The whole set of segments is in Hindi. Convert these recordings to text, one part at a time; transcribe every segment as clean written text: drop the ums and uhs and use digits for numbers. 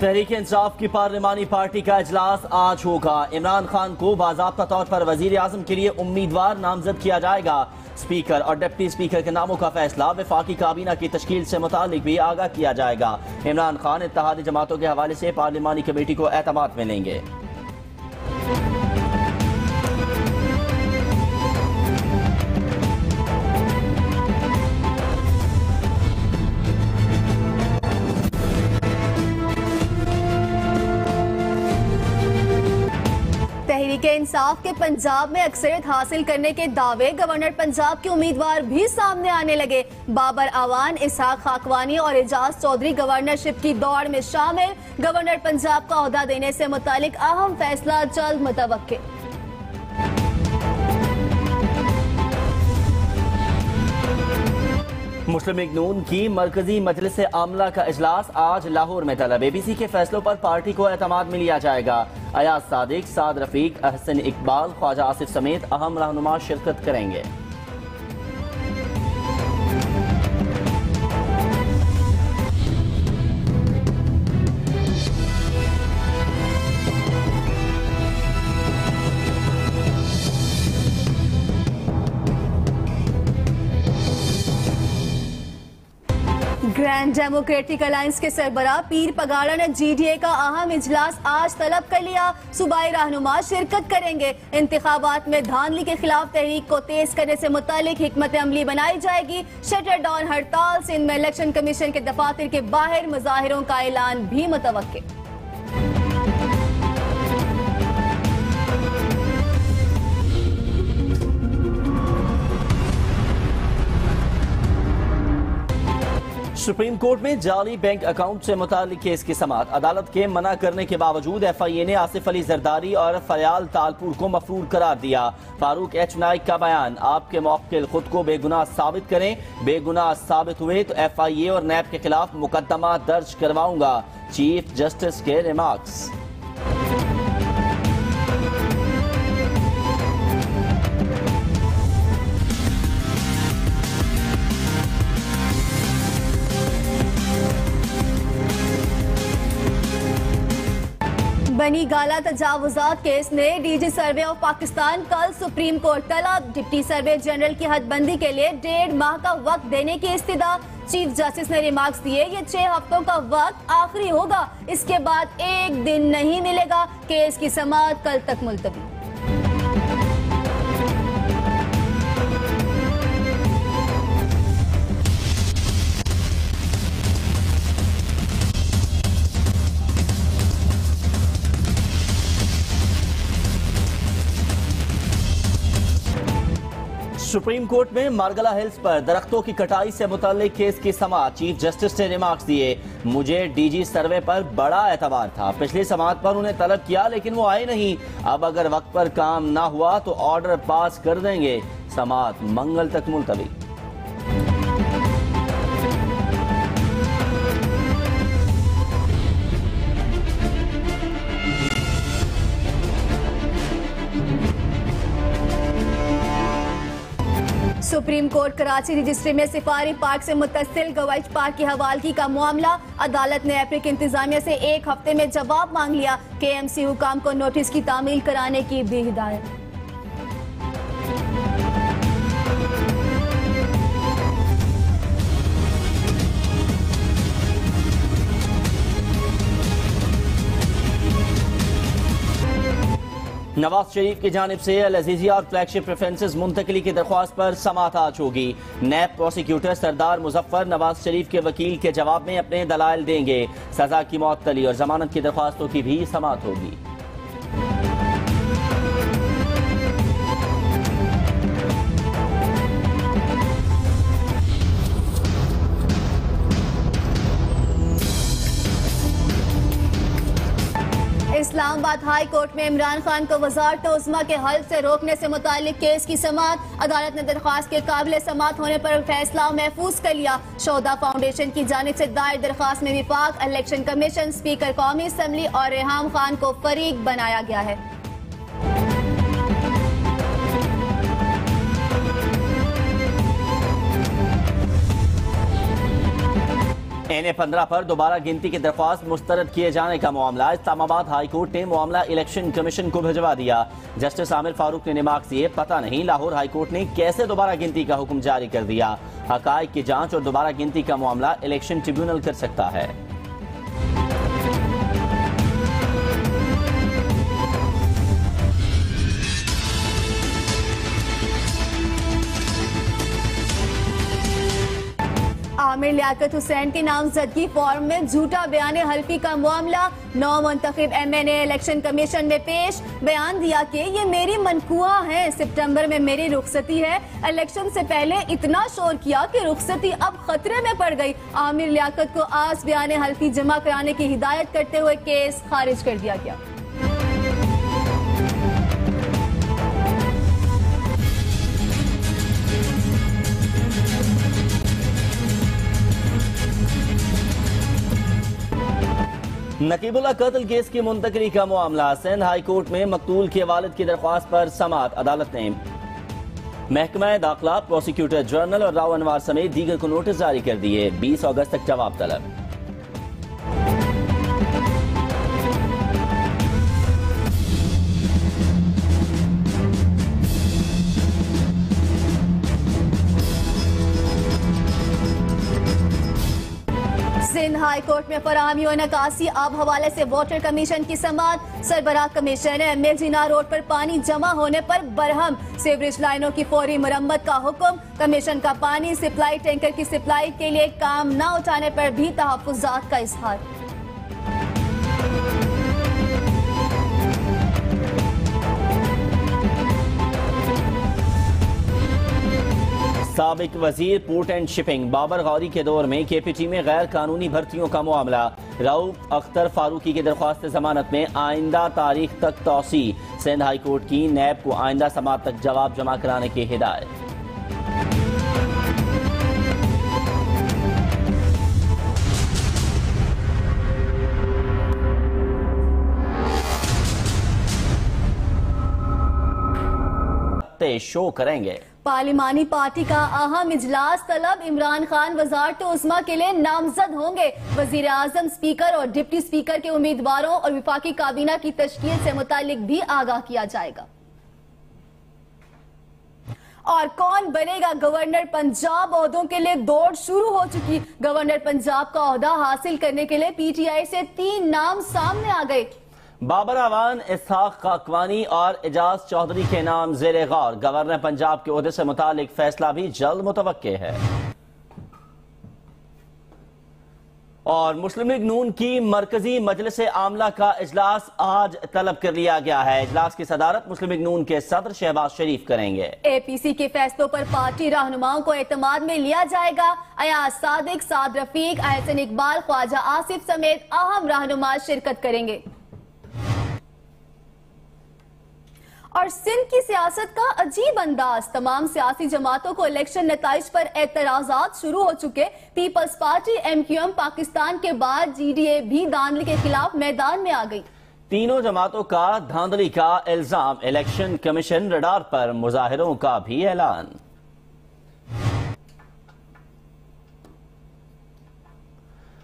तहरीक इंसाफ की पार्लिमानी पार्टी का इजलास आज होगा। इमरान खान को बाज़ाब्ता तौर पर वजीर आज़म के लिए उम्मीदवार नामजद किया जाएगा। स्पीकर और डिप्टी स्पीकर के नामों का फैसला वफाकी काबीना की तश्कील से मुतालिक भी आगाह किया जाएगा। इमरान खान इत्तेहादी जमातों के हवाले से पार्लिमानी कमेटी को एतमाद में लेंगे। तहरीक इंसाफ के पंजाब में अक्सरियत हासिल करने के दावे गवर्नर पंजाब के उम्मीदवार भी सामने आने लगे। बाबर आवान, इसहाक खाकवानी और एजाज चौधरी गवर्नरशिप की दौड़ में शामिल। गवर्नर पंजाब का ओहदा देने से मुतालिक अहम फैसला जल्द मुतवक्किल। मुस्लिम लीग नून की मरकजी मजलिस आमला का इजलास आज लाहौर में तलब। ABC के फैसलों पर पार्टी को एतमाद में लिया जाएगा। अयाज सादिक, साद रफीक, अहसन इकबाल, ख्वाजा आसिफ समेत अहम रहनुमा शिरकत करेंगे। ग्रैंड डेमोक्रेटिक अलायंस के सरबराह पीर पगाड़ा ने GDA का अहम इजलास आज तलब कर लिया। सूबाई रहनुमा शिरकत करेंगे। इंतखाबात में धांधली के खिलाफ तहरीक को तेज करने से मुतालिक हिकमत अमली बनाई जाएगी। शटर डाउन हड़ताल, सिंध में इलेक्शन कमीशन के दफातर के बाहर मुजाहिरों का ऐलान भी मुतवक्किल। सुप्रीम कोर्ट में जाली बैंक अकाउंट से मुतालिक केस की समाअत। अदालत के मना करने के बावजूद FIA ने आसिफ अली जरदारी और फयाल तालपुर को मफरूर करार दिया। फारूक H नाइक का बयान, आपके मौक्किल खुद को बेगुनाह साबित करें, बेगुनाह साबित हुए तो FIA और NAB के खिलाफ मुकदमा दर्ज करवाऊंगा। चीफ जस्टिस के रिमार्क्स। बनी गाला तजावुजात केस ने DG सर्वे ऑफ पाकिस्तान कल सुप्रीम कोर्ट तलब। डिप्टी सर्वे जनरल की हदबंदी के लिए 1.5 माह का वक्त देने की इस्तिदा। चीफ जस्टिस ने रिमार्क्स दिए, ये 6 हफ्तों का वक्त आखिरी होगा, इसके बाद एक दिन नहीं मिलेगा। केस की समाअत कल तक मुलतवी। सुप्रीम कोर्ट में मारगला हिल्स पर दरख्तों की कटाई से मुताल्लिक केस की समाअत। चीफ जस्टिस ने रिमार्क्स दिए, मुझे DG सर्वे पर बड़ा एतबार था। पिछली समाअत पर उन्हें तलब किया लेकिन वो आए नहीं। अब अगर वक्त पर काम ना हुआ तो ऑर्डर पास कर देंगे। समाअत मंगल तक मुलतवी। सुप्रीम कोर्ट कराची रजिस्ट्री में सिफारी पार्क से मुतसिल गवाइच पार्क की हवालगी का मामला। अदालत ने एप्रिक इंतजामिया से 1 हफ्ते में जवाब मांग लिया। KMC हुकाम को नोटिस की तामील कराने की भी हिदायत। नवाज शरीफ की जानिब से अल अजीजिया और फ्लैगशिप प्रेफरेंसेस मुंतकिली की दरख्वास्त पर समाअत आज होगी। NAB प्रोसिक्यूटर सरदार मुजफ्फर नवाज शरीफ के वकील के जवाब में अपने दलाइल देंगे। सजा की मअतली और जमानत की दरख्वास्तों की भी समाअत होगी। इस्लामाबाद हाई कोर्ट में इमरान खान को वज़ारत उज़्मा के हल्फ से रोकने से मुतालिक केस की समाअत। अदालत ने दरख्वास्त के काबिल समाअत होने पर फैसला महफूज कर लिया। शोधा फाउंडेशन की जानिब से दायर दरख्वास्त में विफाक, इलेक्शन कमीशन, स्पीकर कौमी असम्बली और रेहाम खान को फरीक बनाया गया है। NA-15 पर दोबारा गिनती की दरख्वास्त मुस्तरद किए जाने का मामला। इस्लामाबाद हाई कोर्ट ने मामला इलेक्शन कमीशन को भिजवा दिया। जस्टिस आमिर फारूक ने रिमार्क्स दिए, पता नहीं लाहौर हाई कोर्ट ने कैसे दोबारा गिनती का हुक्म जारी कर दिया। हकाइक की जांच और दोबारा गिनती का मामला इलेक्शन ट्रिब्यूनल कर सकता है। आमिर लियाकत हुसैन के नामजदगी फॉर्म में झूठा बयान हल्फी का मामला। 9 मुंतखब MNA इलेक्शन कमीशन में पेश। बयान दिया कि ये मेरी मनकुआ है, सितंबर में मेरी रुखसती है। इलेक्शन से पहले इतना शोर किया कि रुखसती अब खतरे में पड़ गई। आमिर लियाकत को आज बयान हल्फी जमा कराने की हिदायत करते हुए केस खारिज कर दिया गया। नकीबुल्लाह कत्ल केस की मुंतकली का मामला। सिंध हाई कोर्ट में मकतूल के वालिद की दरख्वास्त पर समाअत। अदालत ने महकमा दाखिला, प्रोसिक्यूटर जनरल और राव अनवार समेत दीगर को नोटिस जारी कर दिए। 20 अगस्त तक जवाब तलब। सिंध हाई कोर्ट में फराहमी और नकासी अब हवाले से वाटर कमीशन की समाअत। सरबराह कमीशन ML जिना रोड पर पानी जमा होने पर बरहम। सीवरेज लाइनों की फौरी मरम्मत का हुक्म। कमीशन का पानी सप्लाई टैंकर की सप्लाई के लिए काम न उठाने पर भी तहफ्फुज़ात का इजहार। साबिक वजीर port and shipping Babar Ghauri के दौर में KPT में गैर कानूनी भर्तियों का मामला। रऊफ अख्तर फारूकी की दरख्वास्त जमानत में आइंदा तारीख तक तौसी। सिंध हाई कोर्ट की नैब को आइंदा समाअत तक जवाब जमा कराने की हिदायत। शो करेंगे। पार्लिमानी पार्टी का अहम इजलास तलब। इमरान खान वज़ारत उज़्मा के लिए नामजद होंगे। वजीर आजम, स्पीकर और डिप्टी स्पीकर के उम्मीदवारों और विफाकी काबीना की तश्कील से मुतालिक भी आगाह किया जाएगा। और कौन बनेगा गवर्नर पंजाब? ओहदों के लिए दौड़ शुरू हो चुकी। गवर्नर पंजाब का ओहदा हासिल करने के लिए PTI से 3 नाम सामने आ गए। बाबर अवान, इसहाक काकवानी और एजाज चौधरी के नाम ज़ेरे गौर। गवर्नर पंजाब के ओहदे से मुतालिक फैसला भी जल्द मुतवक्के है। और मुस्लिम लीग नून की मरकजी मजलिस आमला का इजलास आज तलब कर लिया गया है। इजलास की सदारत मुस्लिम लीग नून के सदर शहबाज शरीफ करेंगे। APC के फैसलों पर पार्टी रहनुमाओं को एतमाद में लिया जाएगा। अयाज सादिक, साद रफीक, अहसन इकबाल, ख्वाजा आसिफ समेत अहम रहनुमा शिरकत करेंगे। और सिंध की सियासत का अजीब अंदाज। तमाम सियासी जमातों को इलेक्शन नताइज पर एतराजात शुरू हो चुके। पीपल्स पार्टी, MQM पाकिस्तान के बाद GDA भी धांधली के खिलाफ मैदान में आ गई। तीनों जमातों का धांधली का इल्जाम। इलेक्शन कमीशन रडार पर। मुजाहिरों का भी ऐलान।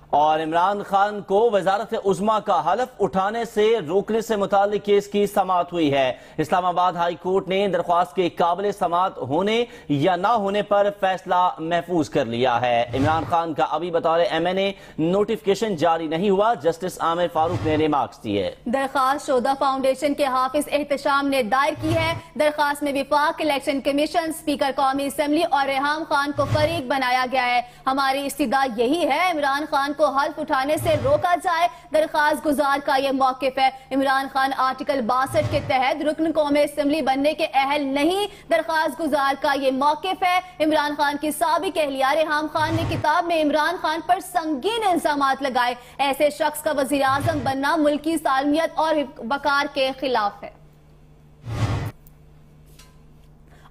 और इमरान खान को वजारत उज़्मा का हलफ उठाने से रोकने से मुताल्लिक केस की समाअत हुई है। इस्लामाबाद हाई कोर्ट ने दरख्वास्त के काबिल समाअत होने या ना होने पर फैसला महफूज कर लिया है। इमरान खान का अभी बतौर MNA नोटिफिकेशन जारी नहीं हुआ। जस्टिस आमिर फारूक ने रिमार्क्स दिए। दरखास्त शोधा फाउंडेशन के हाफिज एहतशाम ने दायर की है। दरखास्त में विफाक, इलेक्शन कमीशन, स्पीकर कौमी असम्बली और रेहाम खान को फरीक बनाया गया है। हमारी इस्तिदा यही है इमरान खान को हल्फ उठाने से रोका जाए। दरखास्त गुजार का यह मौकिफ है। इमरान खान आर्टिकल 62 के तहत रुकन कौमी असम्बली बनने के अहल नहीं। दरखास्त गुजार का यह मौकिफ है। इमरान खान की साबिक एहलिया रेहाम खान ने किताब में इमरान खान पर संगीन इल्जामात लगाए। ऐसे शख्स का वजीर आजम बनना मुल्की सालमियत और वकार के खिलाफ है।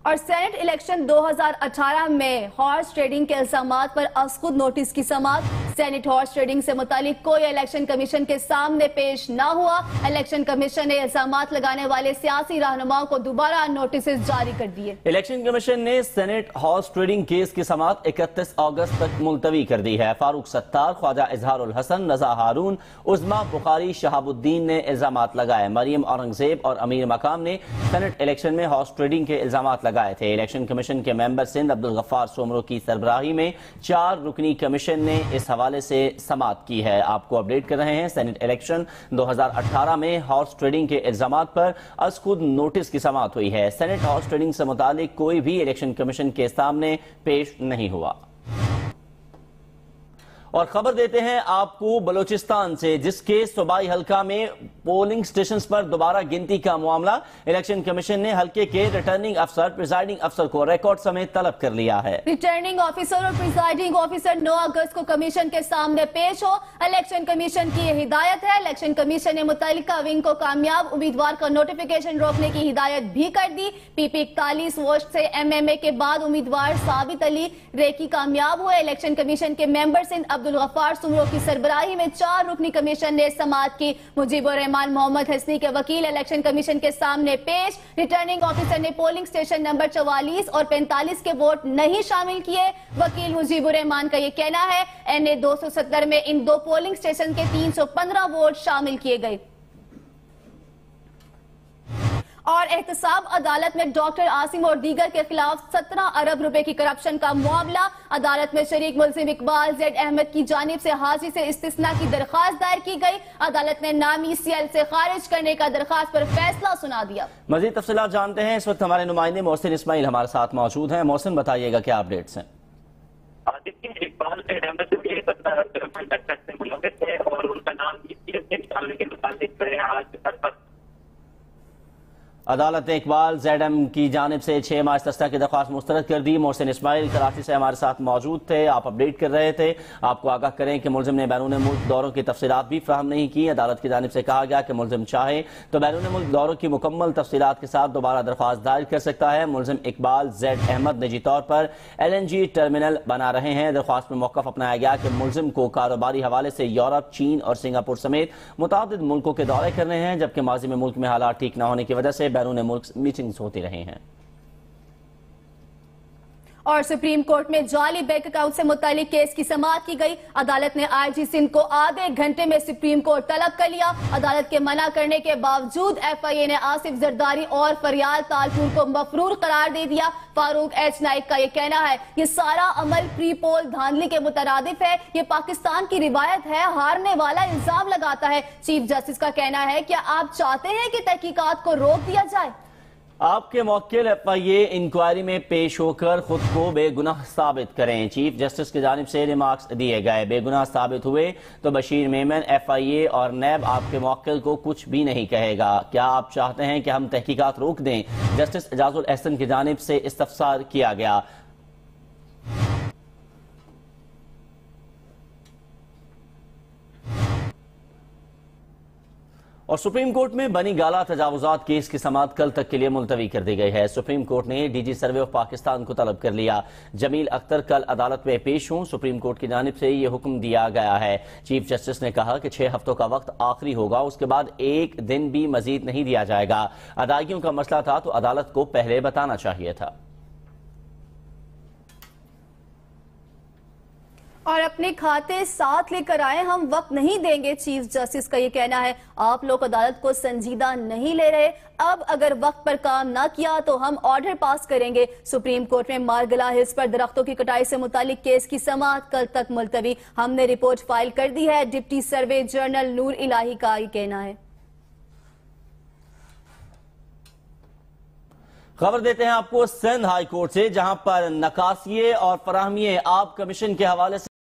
और सेनेट इलेक्शन 2018 में हॉर्स ट्रेडिंग के इल्जामात पर असखुद नोटिस की समाअत। सेनेट हॉर्स ट्रेडिंग से मुतालिक कोई इलेक्शन कमीशन के सामने पेश न हुआ। इलेक्शन कमीशन ने इल्जामात लगाने वाले सियासी रहनुमाओं को दोबारा नोटिस जारी कर दिए। इलेक्शन कमीशन ने सेनेट हॉर्स ट्रेडिंग केस की समाअत 31 अगस्त तक मुलतवी कर दी है। फारूक सत्तार, ख्वाजा इजहारुल हसन, रजा हारून, उज़मा बुखारी, शहाबुद्दीन ने इल्जामात लगाए। मरियम औरंगजेब और अमीर मकाम ने सेनेट इलेक्शन में हॉर्स ट्रेडिंग के इल्जामात लगाए थे। इलेक्शन कमीशन के मेंबर सिंध अब्दुल गफ्फार सोमरो की सरबराही में 4 रुकनी कमीशन ने इस हवाले से समाअत की है। आपको अपडेट कर रहे हैं, सेनेट इलेक्शन 2018 में हॉर्स ट्रेडिंग के इल्जामात पर अज खुद नोटिस की समाअत हुई है। सेनेट हॉर्स ट्रेडिंग से मुतालिक कोई भी इलेक्शन कमीशन के सामने पेश नहीं हुआ। और खबर देते हैं आपको बलूचिस्तान से, जिसके सूबाई हल्का में पोलिंग स्टेशन पर दोबारा गिनती का मामला। इलेक्शन कमीशन ने हल्के के रिटर्निंग अफसर, प्रिजाइडिंग अफसर को रिकॉर्ड समेत तलब कर लिया है। रिटर्निंग ऑफिसर और प्रिजाइडिंग ऑफिसर 9 अगस्त को कमीशन के सामने पेश हो। इलेक्शन कमीशन की यह हिदायत है। इलेक्शन कमीशन ने मुतल्लिका विंग को कामयाब उम्मीदवार का नोटिफिकेशन रोकने की हिदायत भी कर दी। PP 41 वोट से MMA के बाद उम्मीदवार साबित अली रेकी कामयाब हुए। इलेक्शन कमीशन के मेंबर सिंध अब्दुल गफ्फार सोमरो की सरबराही में 4 रुकनी कमीशन ने समाअत की। मुजीबुर रहमान मोहम्मद हसनी के वकील इलेक्शन कमीशन के सामने पेश। रिटर्निंग ऑफिसर ने पोलिंग स्टेशन नंबर 44 और 45 के वोट नहीं शामिल किए। वकील मुजीबुर रहमान का यह कहना है NA 270 में इन 2 पोलिंग स्टेशन के 315 वोट शामिल किए गए। और एहतसाब अदालत में डॉक्टर आसिम और दीगर के खिलाफ 17 अरब रुपए की करप्शन का मामला। अदालत में शरीक मुल्जिम इकबाल ज़ैद अहमद की जानिब से हाजिर से इस्तिस्ना की दरखास्त दायर की गई। अदालत ने नामी CL से खारिज करने का दरखास्त पर फैसला सुना दिया। मजीद तफसीलात जानते हैं, इस वक्त हमारे नुमाइंदे मोहसिन इस्माइल हमारे साथ मौजूद हैं। मोहसिन, बताइएगा क्या अपडेट्स हैं? इकबाल ज़ैद अहमद और उनका नाम के मुताबिक अदालत ने इकबाल ज़ैड की जानिब से 6 माह इस्तिस्ना की दरख्वास्त मुस्तरद कर दी। मोहसिन इस्माइल कराची से हमारे साथ मौजूद थे, आप अपडेट कर रहे थे। आपको आगाह करें कि मुल्जिम ने बैरून मुल्क दौरों की तफसीलात भी फ्राहम नहीं की। अदालत की जानिब से कहा गया कि मुल्जिम चाहे तो बैरून मुल्क दौरों की मुकम्मल तफसीलात के साथ दोबारा दरख्वास्त दायर कर सकता है। मुल्जिम इकबाल ज़ैड अहमद निजी तौर पर LNG टर्मिनल बना रहे हैं। दरख्वास्त में मौक़िफ़ अपनाया गया कि मुल्जिम को कारोबारी हवाले से यूरोप, चीन और सिंगापुर समेत मुतादिद मुल्कों के दौरे करने हैं, जबकि माजी में मुल्क में हालात ठीक न होने की वजह से बैरून मुल्क मीटिंग्स होती रही हैं। और सुप्रीम कोर्ट में जाली बैंक अकाउंट से मुतालिक केस की समाअत की गई। अदालत ने IG सिंध को आधे घंटे में सुप्रीम कोर्ट तलब कर लिया। अदालत के मना करने के बावजूद FIA ने आसिफ जरदारी और फरियाल तालपुर को मफरूर करार दे दिया। फारूक H नाइक का यह कहना है ये सारा अमल प्री पोल धांधली के मुतरादिफ है। ये पाकिस्तान की रिवायत है, हारने वाला इल्जाम लगाता है। चीफ जस्टिस का कहना है क्या आप चाहते हैं कि तहकीकात को रोक दिया जाए? आपके मौक्किल FIA इंक्वायरी में पेश होकर खुद को बेगुनाह साबित करें। चीफ जस्टिस की जानिब से रिमार्क्स दिए गए। बेगुनाह साबित हुए तो बशीर मेमन, FIA और नैब आपके मौक्किल को कुछ भी नहीं कहेगा। क्या आप चाहते हैं कि हम तहकीकात रोक दें? जस्टिस एजाजुल एहसन की जानिब से इस्तफसार किया गया। और सुप्रीम कोर्ट में बनी गाला तजावुजात केस की समाअत कल तक के लिए मुलतवी कर दी गई है। सुप्रीम कोर्ट ने DG सर्वे ऑफ पाकिस्तान को तलब कर लिया। जमील अख्तर कल अदालत में पेश हों। सुप्रीम कोर्ट की जानिब से यह हुक्म दिया गया है। चीफ जस्टिस ने कहा कि 6 हफ्तों का वक्त आखिरी होगा, उसके बाद 1 दिन भी मजीद नहीं दिया जाएगा। अदायगियों का मसला था तो अदालत को पहले बताना चाहिए था। और अपने खाते साथ लेकर आए, हम वक्त नहीं देंगे। चीफ जस्टिस का ये कहना है आप लोग अदालत को संजीदा नहीं ले रहे। अब अगर वक्त पर काम ना किया तो हम ऑर्डर पास करेंगे। सुप्रीम कोर्ट में मारगला हिल्स पर दरख्तों की कटाई से मुतालिक केस की समाअत कल तक मुलतवी। हमने रिपोर्ट फाइल कर दी है। डिप्टी सर्वे जनरल नूर इलाही का ये कहना है। खबर देते हैं आपको सिंध हाई कोर्ट से, जहां पर नकासिये और फराहमिये आब कमीशन के हवाले से